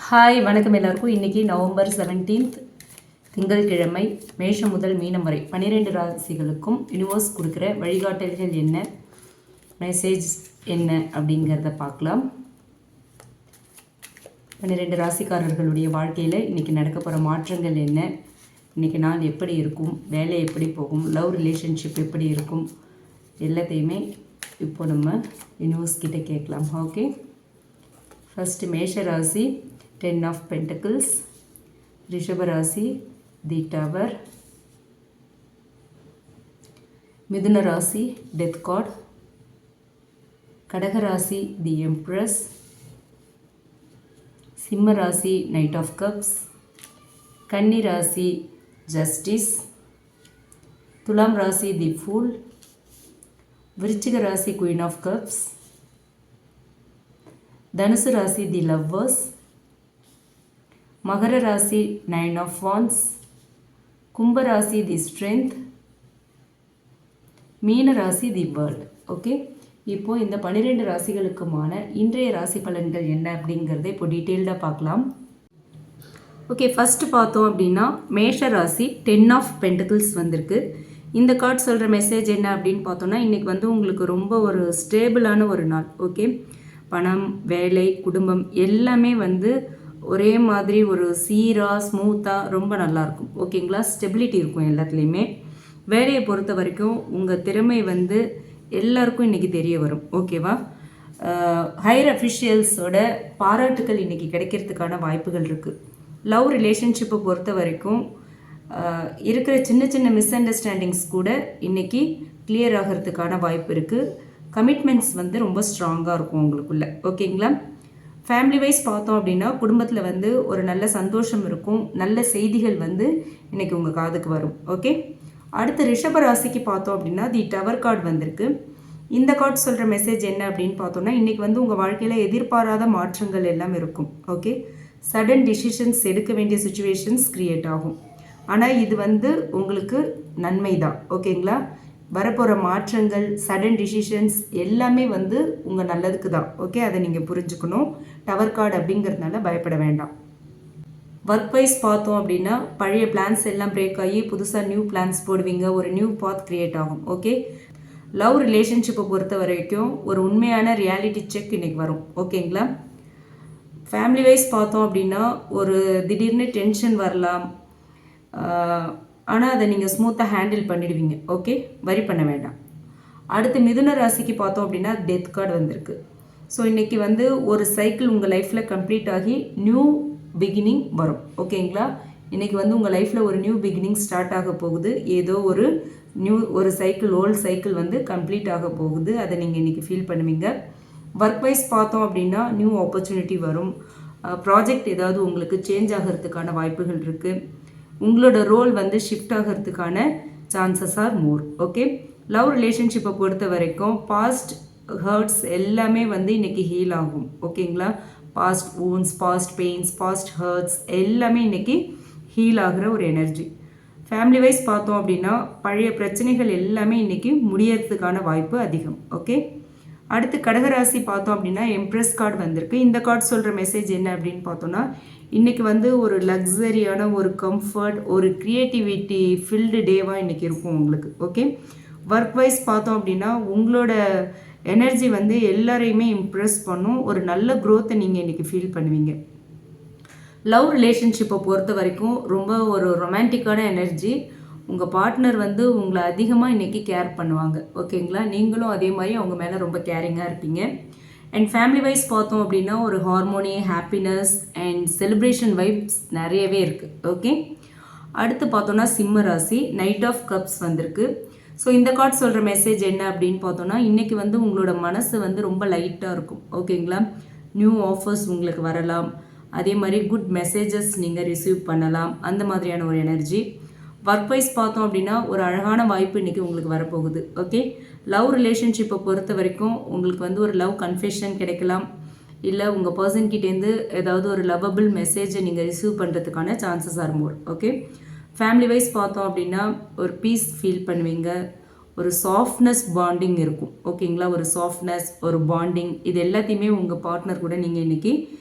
Hi வணக்கம் எல்லாருக்கும். இன்றைக்கி நவம்பர் 17 திங்கட்கிழமை. மேஷம் முதல் மீனம் வரை 12 ராசிகளுக்கும் யூனிவர்ஸ் கொடுக்குற வழிகாட்டல்கள் என்ன, மெசேஜ் என்ன அப்படிங்கிறத பார்க்கலாம். 12 ராசிக்காரர்களுடைய வாழ்க்கையில் இன்றைக்கி நடக்க போகிற மாற்றங்கள் என்ன, இன்றைக்கி நாள் எப்படி இருக்கும், வேலை எப்படி போகும், லவ் ரிலேஷன்ஷிப் எப்படி இருக்கும், எல்லாத்தையுமே இப்போ நம்ம யூனிவர்ஸ் கிட்டே கேட்கலாம். ஓகே, ஃபஸ்ட்டு மேஷ ராசி 10 of Pentacles, ரிஷப ராசி தி டவர், மிதுன ராசி டெத் கார்ட், கடக ராசி தி எம்ப்ரஸ், சிம்ம ராசி நைட் ஆஃப் கப்ஸ், கன்னி ராசி ஜஸ்டிஸ், துலாம் ராசி தி ஃபூல், விருச்சிக ராசி குயின் ஆஃப் கப்ஸ், தனுசு ராசி தி லவ்வர்ஸ், மகர ராசி 9 of wands, கும்ப ராசி தி ஸ்ட்ரென்த், மீன ராசி தி வேர்ல்ட். ஓகே, இப்போது இந்த 12 ராசிகளுக்குமான இன்றைய ராசி பலன்கள் என்ன அப்படிங்கிறத இப்போ டீட்டெயில்டாக பார்க்கலாம். ஓகே, ஃபஸ்ட்டு பார்த்தோம் அப்படின்னா மேஷ ராசி 10 of Pentacles வந்திருக்கு. இந்த கார்டு சொல்கிற மெசேஜ் என்ன அப்படின்னு பார்த்தோன்னா, இன்றைக்கி வந்து உங்களுக்கு ரொம்ப ஒரு ஸ்டேபிளான ஒரு நாள். ஓகே, பணம், வேலை, குடும்பம் எல்லாமே வந்து ஒரே மாதிரி ஒரு சீராக ஸ்மூத்தாக ரொம்ப நல்லாயிருக்கும். ஓகேங்களா, ஸ்டெபிலிட்டி இருக்கும் எல்லாத்துலேயுமே. வேலையை பொறுத்த வரைக்கும் உங்கள் திறமை வந்து எல்லாருக்கும் இன்றைக்கி தெரிய வரும். ஓகேவா, ஹையர் அஃபிஷியல்ஸோட பாராட்டுக்கள் இன்றைக்கி கிடைக்கிறதுக்கான வாய்ப்புகள் இருக்குது. லவ் ரிலேஷன்ஷிப்பை பொறுத்த வரைக்கும் இருக்கிற சின்ன சின்ன மிஸ் அண்டர்ஸ்டாண்டிங்ஸ் கூட இன்றைக்கி கிளியர் ஆகிறதுக்கான வாய்ப்பு இருக்குது. கமிட்மெண்ட்ஸ் வந்து ரொம்ப ஸ்ட்ராங்காக இருக்கும் உங்களுக்குள்ள. ஓகேங்களா, ஃபேமிலி வைஸ் பார்த்தோம் அப்படின்னா குடும்பத்தில் வந்து ஒரு நல்ல சந்தோஷம் இருக்கும், நல்ல செய்திகள் வந்து இன்றைக்கி உங்கள் காதுக்கு வரும். ஓகே, அடுத்து ரிஷப ராசிக்கு பார்த்தோம் அப்படின்னா தி டவர் கார்டு வந்திருக்கு. இந்த கார்டு சொல்கிற மெசேஜ் என்ன அப்படின்னு பார்த்தோன்னா, இன்றைக்கி வந்து உங்கள் வாழ்க்கையில் எதிர்பாராத மாற்றங்கள் எல்லாம் இருக்கும். ஓகே, சடன் டிசிஷன்ஸ் எடுக்க வேண்டிய சுச்சுவேஷன்ஸ் க்ரியேட் ஆகும். ஆனால் இது வந்து உங்களுக்கு நன்மை தான். ஓகேங்களா, வரப்போகிற மாற்றங்கள், சடன் டிசிஷன்ஸ் எல்லாமே வந்து உங்கள் நல்லதுக்கு தான். ஓகே, அதை நீங்கள் புரிஞ்சுக்கணும். டவர் கார்டு அப்படிங்கிறதுனால பயப்பட வேண்டாம். ஒர்க் வைஸ் பார்த்தோம் அப்படின்னா பழைய பிளான்ஸ் எல்லாம் பிரேக் ஆகி புதுசாக நியூ பிளான்ஸ் போடுவீங்க, ஒரு நியூ பாத் க்ரியேட் ஆகும். ஓகே, லவ் ரிலேஷன்ஷிப்பை பொறுத்த வரைக்கும் ஒரு உண்மையான ரியாலிட்டி செக் இன்றைக்கி வரும். ஓகேங்களா, ஃபேமிலி வைஸ் பார்த்தோம் அப்படின்னா ஒரு திடீர்னு டென்ஷன் வரலாம், ஆனால் அதை நீங்கள் ஸ்மூத்தாக ஹேண்டில் பண்ணிடுவீங்க. ஓகே, வரி பண்ண வேண்டாம். அடுத்து மிதுன ராசிக்கு பார்த்தோம் அப்படின்னா டெத் கார்டு வந்திருக்கு. ஸோ இன்றைக்கி வந்து ஒரு சைக்கிள் உங்கள் லைஃப்பில் கம்ப்ளீட் ஆகி நியூ பிகினிங் வரும். ஓகேங்களா, இன்றைக்கி வந்து உங்கள் லைஃப்பில் ஒரு நியூ பிகினிங் ஸ்டார்ட் ஆக போகுது. ஏதோ ஒரு சைக்கிள், ஓல்டு சைக்கிள் வந்து கம்ப்ளீட் ஆக போகுது. அதை நீங்கள் இன்றைக்கி ஃபீல் பண்ணுவீங்க. ஒர்க் வைஸ் பார்த்தோம் அப்படின்னா நியூ ஆப்பர்ச்சுனிட்டி வரும். ப்ராஜெக்ட் ஏதாவது உங்களுக்கு சேஞ்ச் ஆகிறதுக்கான வாய்ப்புகள் இருக்குது. உங்களோட ரோல் வந்து ஷிஃப்ட் ஆகிறதுக்கான chances are more. Okay, love ரிலேஷன்ஷிப்பை பொறுத்த வரைக்கும் பாஸ்ட் ஹர்ட்ஸ் எல்லாமே வந்து இன்றைக்கி ஹீல் ஆகும். ஓகேங்களா, past wounds, past pains, past hurts எல்லாமே இன்றைக்கி ஹீல் ஆகிற ஒரு எனர்ஜி. ஃபேமிலி வைஸ் பார்த்தோம் அப்படின்னா பழைய பிரச்சனைகள் எல்லாமே இன்றைக்கி முடியறதுக்கான வாய்ப்பு அதிகம். ஓகே, அடுத்து கடகராசி பார்த்தோம் அப்படின்னா எம்ப்ரஸ் கார்டு வந்திருக்கு. இந்த கார்டு சொல்கிற மெசேஜ் என்ன அப்படின்னு பார்த்தோன்னா, இன்றைக்கி வந்து ஒரு லக்ஸரியான ஒரு கம்ஃபர்ட், ஒரு க்ரியேட்டிவிட்டி ஃபில்டு டேவாக இன்றைக்கி இருக்கும் உங்களுக்கு. ஓகே, ஒர்க் வைஸ் பார்த்தோம் அப்படின்னா உங்களோட எனர்ஜி வந்து எல்லாரையுமே இம்ப்ரெஸ் பண்ணும். ஒரு நல்ல க்ரோத்தை நீங்கள் இன்றைக்கி ஃபீல் பண்ணுவீங்க. லவ் ரிலேஷன்ஷிப்பை பொறுத்த வரைக்கும் ரொம்ப ஒரு ரொமான்டிக்கான எனர்ஜி. உங்கள் பார்ட்னர் வந்து உங்களை அதிகமாக இன்றைக்கி கேர் பண்ணுவாங்க. ஓகேங்களா, நீங்களும் அதே மாதிரி அவங்க மேலே ரொம்ப கேரிங்காக இருப்பீங்க. அண்ட் ஃபேமிலி வைஸ் பார்த்தோம் அப்படின்னா ஒரு harmony, happiness and celebration vibes நிறையவே இருக்குது. ஓகே, அடுத்து பார்த்தோன்னா சிம்ம ராசி நைட் ஆஃப் கப்ஸ் வந்திருக்கு. ஸோ இந்த கார்டு சொல்கிற மெசேஜ் என்ன அப்படின்னு பார்த்தோன்னா, இன்றைக்கி வந்து உங்களோட மனசு வந்து ரொம்ப லைட்டாக இருக்கும். ஓகேங்களா, நியூ ஆஃபர்ஸ் உங்களுக்கு வரலாம், அதே மாதிரி குட் மெசேஜஸ் நீங்கள் ரிசீவ் பண்ணலாம், அந்த மாதிரியான ஒரு எனர்ஜி. ஒர்க் வைஸ் பார்த்தோம் அப்படின்னா ஒரு அழகான வாய்ப்பு இன்றைக்கி உங்களுக்கு வரப்போகுது. ஓகே, லவ் ரிலேஷன்ஷிப்பை பொறுத்த வரைக்கும் உங்களுக்கு வந்து ஒரு லவ் கன்ஃபெஷன் கிடைக்கலாம், இல்லை உங்கள் பர்சன்கிட்டேருந்து ஏதாவது ஒரு லவ்வபிள் மெசேஜை நீங்கள் ரிசீவ் பண்ணுறதுக்கான chances are more. Okay, family wise பார்த்தோம் அப்படின்னா ஒரு பீஸ் ஃபீல் பண்ணுவீங்க, ஒரு சாஃப்ட்னஸ் பாண்டிங் இருக்கும். ஓகேங்களா, ஒரு சாஃப்ட்னஸ், ஒரு பாண்டிங், இது எல்லாத்தையுமே உங்கள் பார்ட்னர் கூட நீங்கள் இன்றைக்கி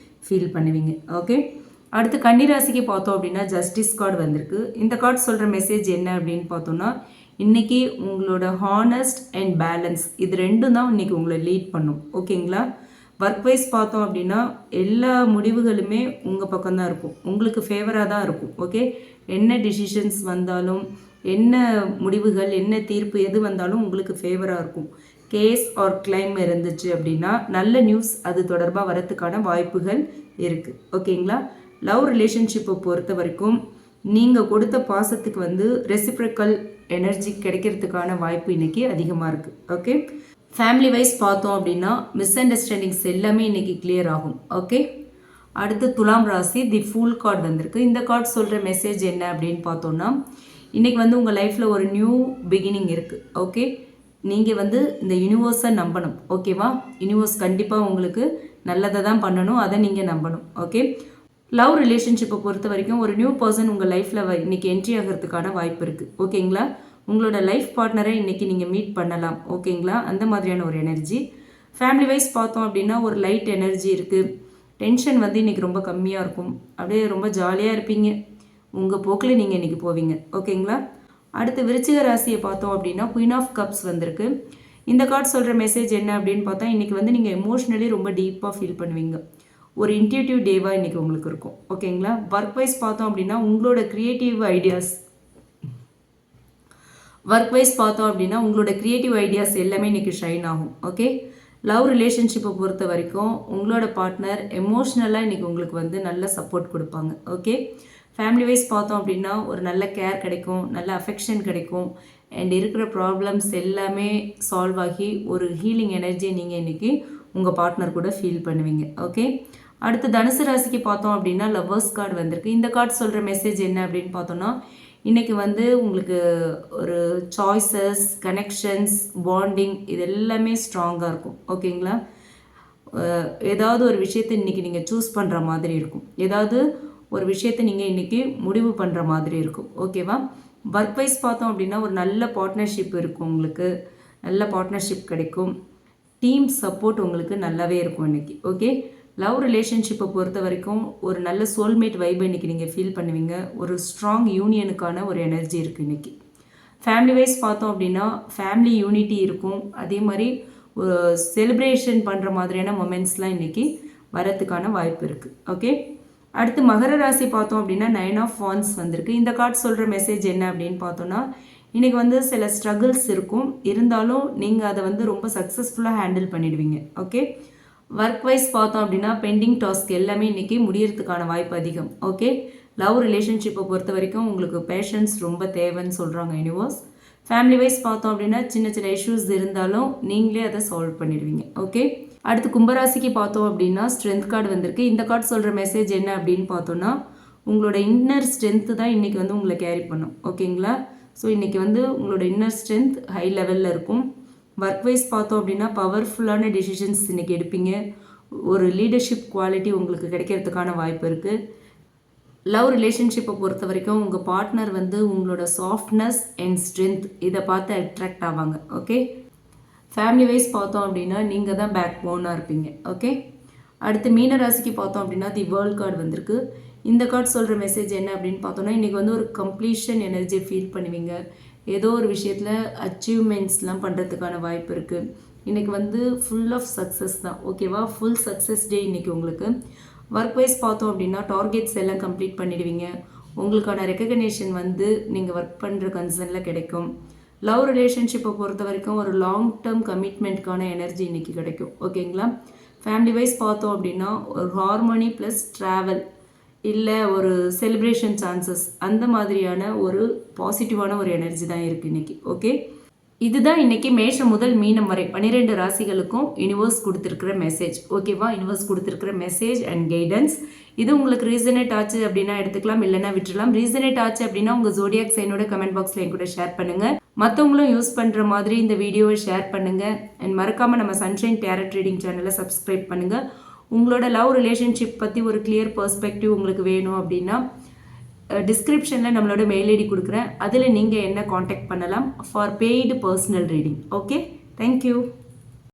ஃபீல் பண்ணுவீங்க. ஓகே, அடுத்து கன்னிராசிக்கு பார்த்தோம் அப்படின்னா ஜஸ்டிஸ் கார்டு வந்திருக்கு. இந்த கார்டு சொல்கிற மெசேஜ் என்ன அப்படின்னு பார்த்தோன்னா, இன்றைக்கி உங்களோட ஹானஸ்ட் அண்ட் பேலன்ஸ் இது ரெண்டும் தான் இன்றைக்கி உங்களை லீட் பண்ணும். ஓகேங்களா, ஒர்க் வைஸ் பார்த்தோம் அப்படின்னா எல்லா முடிவுகளுமே உங்கள் பக்கம்தான் இருக்கும், உங்களுக்கு ஃபேவராக தான் இருக்கும். ஓகே, என்ன டிசிஷன்ஸ் வந்தாலும், என்ன முடிவுகள், என்ன தீர்ப்பு எது வந்தாலும் உங்களுக்கு ஃபேவராக இருக்கும். கேஸ் ஆர் கிளைம் இருந்துச்சு அப்படின்னா நல்ல நியூஸ் அது தொடர்பாக வரத்துக்கான வாய்ப்புகள் இருக்குது. ஓகேங்களா, லவ் ரிலேஷன்ஷிப்பை பொறுத்த வரைக்கும் நீங்கள் கொடுத்த பாசத்துக்கு வந்து ரெசிப்ரிக்கல் எனர்ஜி கிடைக்கிறதுக்கான வாய்ப்பு இன்றைக்கி அதிகமாக இருக்குது. ஓகே, ஃபேமிலி வைஸ் பார்த்தோம் அப்படின்னா மிஸ் அண்டர்ஸ்டாண்டிங்ஸ் எல்லாமே இன்றைக்கி கிளியர் ஆகும். ஓகே, அடுத்து துலாம் ராசி தி ஃபூல் கார்டு வந்திருக்கு. இந்த கார்டு சொல்கிற மெசேஜ் என்ன அப்படின்னு பார்த்தோன்னா, இன்றைக்கி வந்து உங்கள் லைஃப்பில் ஒரு நியூ பிகினிங் இருக்குது. ஓகே, நீங்கள் வந்து இந்த யூனிவர்ஸை நம்பணும். ஓகேவா, யூனிவர்ஸ் கண்டிப்பாக உங்களுக்கு நல்லதை தான் பண்ணணும், அதை நீங்கள் நம்பணும். ஓகே, லவ் ரிலேஷன்ஷிப்பை பொறுத்த வரைக்கும் ஒரு நியூ பர்சன் உங்கள் லைஃப்பில் இன்றைக்கி என்ட்ரி ஆகிறதுக்கான வாய்ப்பு இருக்குது. ஓகேங்களா, உங்களோட லைஃப் பார்ட்னரை இன்றைக்கி நீங்கள் மீட் பண்ணலாம். ஓகேங்களா, அந்த மாதிரியான ஒரு எனர்ஜி. ஃபேமிலி வைஸ் பார்த்தோம் அப்படின்னா ஒரு லைட் எனர்ஜி இருக்குது. டென்ஷன் வந்து இன்றைக்கி ரொம்ப கம்மியாக இருக்கும், அப்படியே ரொம்ப ஜாலியாக இருப்பீங்க, உங்கள் போக்கில் நீங்கள் இன்றைக்கி போவீங்க. ஓகேங்களா, அடுத்து விருச்சிக ராசியை பார்த்தோம் அப்படின்னா குயின் ஆஃப் கப்ஸ் வந்திருக்கு. இந்த கார்டு சொல்கிற மெசேஜ் என்ன அப்படின்னு பார்த்தா, இன்றைக்கி வந்து நீங்கள் எமோஷ்னலி ரொம்ப டீப்பாக ஃபீல் பண்ணுவீங்க. ஒரு இன்ட்யூட்டிவ் டேவாக இன்றைக்கி உங்களுக்கு இருக்கும். ஓகேங்களா, ஒர்க் வைஸ் பார்த்தோம் அப்படின்னா உங்களோட க்ரியேட்டிவ் ஐடியாஸ் எல்லாமே இன்றைக்கி ஷைன் ஆகும். ஓகே, லவ் ரிலேஷன்ஷிப்பை பொறுத்த வரைக்கும் உங்களோட பார்ட்னர் எமோஷ்னலாக இன்றைக்கி உங்களுக்கு வந்து நல்ல சப்போர்ட் கொடுப்பாங்க. ஓகே, ஃபேமிலி வைஸ் பார்த்தோம் அப்படின்னா ஒரு நல்ல கேர் கிடைக்கும், நல்ல அஃபெக்ஷன் கிடைக்கும், அண்ட் இருக்கிற ப்ராப்ளம்ஸ் எல்லாமே சால்வ் ஆகி ஒரு ஹீலிங் எனர்ஜியை நீங்கள் இன்றைக்கி உங்கள் பார்ட்னர் கூட ஃபீல் பண்ணுவீங்க. ஓகே, அடுத்து தனுசு ராசிக்கு பார்த்தோம் அப்படின்னா லவ்வர்ஸ் கார்டு வந்திருக்கு. இந்த கார்டு சொல்கிற மெசேஜ் என்ன அப்படின்னு பார்த்தோன்னா, இன்றைக்கி வந்து உங்களுக்கு ஒரு சாய்ஸஸ், கனெக்ஷன்ஸ், பாண்டிங் இது எல்லாமே ஸ்ட்ராங்காக இருக்கும். ஓகேங்களா, ஏதாவது ஒரு விஷயத்தை இன்றைக்கி நீங்கள் சூஸ் பண்ணுற மாதிரி இருக்கும், ஏதாவது ஒரு விஷயத்தை நீங்கள் இன்றைக்கி முடிவு பண்ணுற மாதிரி இருக்கும். ஓகேவா, ஒர்க் வைஸ் பார்த்தோம் அப்படின்னா ஒரு நல்ல பார்ட்னர்ஷிப் இருக்கும், உங்களுக்கு நல்ல பார்ட்னர்ஷிப் கிடைக்கும், டீம் சப்போர்ட் உங்களுக்கு நல்லாவே இருக்கும் இன்றைக்கி. ஓகே, லவ் ரிலேஷன்ஷிப்பை பொறுத்த வரைக்கும் ஒரு நல்ல சோல்மேட் வைபை இன்றைக்கி நீங்கள் ஃபீல் பண்ணுவீங்க, ஒரு ஸ்ட்ராங் யூனியனுக்கான ஒரு எனர்ஜி இருக்குது இன்றைக்கி. ஃபேமிலி வைஸ் பார்த்தோம் அப்படின்னா ஃபேமிலி யூனிட்டி இருக்கும், அதே மாதிரி ஒரு செலிப்ரேஷன் பண்ணுற மாதிரியான மொமெண்ட்ஸ்லாம் இன்றைக்கி வரத்துக்கான வாய்ப்பு இருக்குது. ஓகே, அடுத்து மகர ராசி பார்த்தோம் அப்படின்னா 9 ஆஃப் வான்ஸ் வந்திருக்கு. இந்த கார்டு சொல்கிற மெசேஜ் என்ன அப்படின்னு பார்த்தோன்னா, இன்றைக்கி வந்து சில ஸ்ட்ரகிள்ஸ் இருக்கும், இருந்தாலும் நீங்கள் அதை வந்து ரொம்ப சக்ஸஸ்ஃபுல்லாக ஹேண்டில் பண்ணிடுவீங்க. ஓகே, ஒர்க் வைஸ் பார்த்தோம் அப்படின்னா பெண்டிங் டாஸ்க் எல்லாமே இன்றைக்கி முடியறதுக்கான வாய்ப்பு அதிகம். ஓகே, லவ் ரிலேஷன்ஷிப்பை பொறுத்த வரைக்கும் உங்களுக்கு பேஷன்ஸ் ரொம்ப தேவைன்னு சொல்கிறாங்க யூனிவர்ஸ். ஃபேமிலி வைஸ் பார்த்தோம் அப்படின்னா சின்ன சின்ன இஷ்யூஸ் இருந்தாலும் நீங்களே அதை சால்வ் பண்ணிடுவீங்க. ஓகே, அடுத்து கும்பராசிக்கு பார்த்தோம் அப்படின்னா ஸ்ட்ரென்த் கார்டு வந்திருக்கு. இந்த கார்டு சொல்கிற மெசேஜ் என்ன அப்படின்னு பார்த்தோன்னா, உங்களோட இன்னர் ஸ்ட்ரென்த்து தான் இன்றைக்கி வந்து உங்களை கேரி பண்ணும். ஓகேங்களா, ஸோ இன்றைக்கி வந்து உங்களோட இன்னர் ஸ்ட்ரென்த் ஹை லெவலில் இருக்கும். ஒர்க் வைஸ் பார்த்தோம் அப்படின்னா பவர்ஃபுல்லான டெசிஷன்ஸ் இன்றைக்கி எடுப்பீங்க, ஒரு லீடர்ஷிப் குவாலிட்டி உங்களுக்கு கிடைக்கிறதுக்கான வாய்ப்பு இருக்குது. லவ் ரிலேஷன்ஷிப்பை பொறுத்த வரைக்கும் உங்கள் பார்ட்னர் வந்து உங்களோட சாஃப்ட்னஸ் அண்ட் ஸ்ட்ரென்த் இதை பார்த்து அட்ராக்ட் ஆவாங்க. ஓகே, ஃபேமிலி வைஸ் பார்த்தோம் அப்படின்னா நீங்கள் தான் பேக் போனாக இருப்பீங்க. ஓகே, அடுத்து மீன ராசிக்கு பார்த்தோம் அப்படின்னா தி வேர்ல்ட் கார்டு வந்திருக்கு. இந்த கார்டு சொல்கிற மெசேஜ் என்ன அப்படின்னு பார்த்தோன்னா, இன்றைக்கி வந்து ஒரு கம்ப்ளீஷன் எனர்ஜியை ஃபீல் பண்ணுவீங்க, ஏதோ ஒரு விஷயத்தில் அச்சீவ்மெண்ட்ஸ்லாம் பண்ணுறதுக்கான வாய்ப்பு இருக்குது. இன்றைக்கி வந்து ஃபுல் ஆஃப் சக்ஸஸ் தான். ஓகேவா, ஃபுல் சக்ஸஸ் டே இன்றைக்கி உங்களுக்கு. ஒர்க் வைஸ் பார்த்தோம் அப்படின்னா டார்கெட்ஸ் எல்லாம் கம்ப்ளீட் பண்ணிடுவீங்க, உங்களுக்கான ரெக்கக்னேஷன் வந்து நீங்கள் ஒர்க் பண்ணுற கன்சர்னில் கிடைக்கும். லவ் ரிலேஷன்ஷிப்பை பொறுத்த வரைக்கும் ஒரு லாங் டேர்ம் கமிட்மெண்ட்கான எனர்ஜி இன்றைக்கி கிடைக்கும். ஓகேங்களா, ஃபேமிலி வைஸ் பார்த்தோம் அப்படின்னா ஒரு ஹார்மோனி ப்ளஸ் ட்ராவல் இல்லை ஒரு செலிப்ரேஷன் சான்சஸ் அந்த மாதிரியான ஒரு பாசிட்டிவான ஒரு எனர்ஜி தான் இருக்குது இன்றைக்கி. ஓகே, இதுதான் இன்றைக்கி மேஷம் முதல் மீனம் வரை 12 ராசிகளுக்கும் யூனிவர்ஸ் கொடுத்துருக்கிற மெசேஜ். ஓகேவா, யூனிவர்ஸ் கொடுத்துருக்கிற மெசேஜ் அண்ட் கைடன்ஸ். இது உங்களுக்கு ரீசனேட் ஆச்சு அப்படின்னா எடுத்துக்கலாம், இல்லைனா விட்டுடலாம். ரீசனேட் ஆச்சு அப்படின்னா உங்கள் ஜோடியாக் சைனோட கமெண்ட் பாக்ஸில் என் கூட ஷேர் பண்ணுங்கள், மற்றவங்களும் யூஸ் பண்ணுற மாதிரி இந்த வீடியோவை ஷேர் பண்ணுங்கள். அண்ட் மறக்காமல் நம்ம சன்ஷைன் டேரட் ட்ரீடிங் சேனலை சப்ஸ்கிரைப் பண்ணுங்கள். உங்களோட லவ் ரிலேஷன்ஷிப் பற்றி ஒரு கிளியர் பெர்ஸ்பெக்டிவ் உங்களுக்கு வேணும் அப்படின்னா டிஸ்கிரிப்ஷனில் நம்மளோட மெயில் ஐடி கொடுக்குறேன், அதில் நீங்கள் என்ன காண்டாக்ட் பண்ணலாம் for paid personal reading. Okay, thank you.